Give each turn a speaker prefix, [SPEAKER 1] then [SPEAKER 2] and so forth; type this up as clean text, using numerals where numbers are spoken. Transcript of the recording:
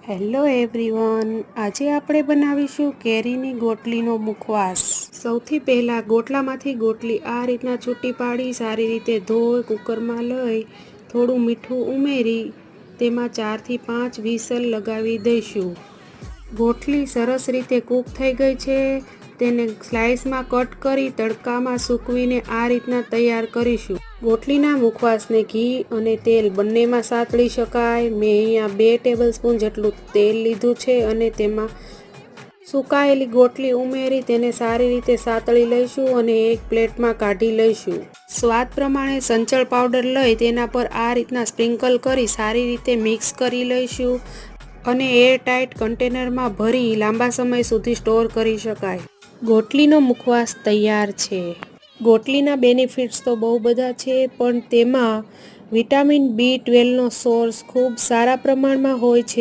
[SPEAKER 1] Hello everyone, આજે આપણે બનાવીશું કેરીની ગોટલીનો મુખવાસ। સૌથી પહેલાં ગોટલામાંથી ગોટલી આ રીતના છૂટી પાડી સારી રીતે ધોઈ કુકરમાં લઈ થોડું મીઠું ઉમેરી તેમાં 4 થી 5 વિસલ લગાવી દઈશું। ગોટલી સરસ રીતે કૂક થઈ ગઈ છે, તેને સ્લાઇસમાં કટ કરી તડકામાં સૂકવીને આ રીતના તૈયાર કરીશું। ગોટલીના મુખવાસને ઘી અને તેલ બંનેમાં સાતળી શકાય। મેં અહીંયા 2 ટેબલસ્પૂન જેટલું તેલ લીધું છે અને તેમાં સુકાયેલી ગોટલી ઉમેરી તેને સારી રીતે સાતળી લઈશું અને એક પ્લેટમાં કાઢી લઈશું। સ્વાદ પ્રમાણે સંચળ પાવડર લઈ તેના પર આ રીતના સ્પ્રિંકલ કરી સારી રીતે મિક્સ કરી લઈશું અને એરટાઇટ કન્ટેનરમાં ભરી લાંબા સમય સુધી સ્ટોર કરી શકાય। ગોટલીનો મુખવાસ તૈયાર છે। ગોટલીના બેનિફિટ્સ તો બહુ બધા છે, પણ તેમાં વિટામિન B12નો સોર્સ ખૂબ સારા પ્રમાણમાં હોય છે।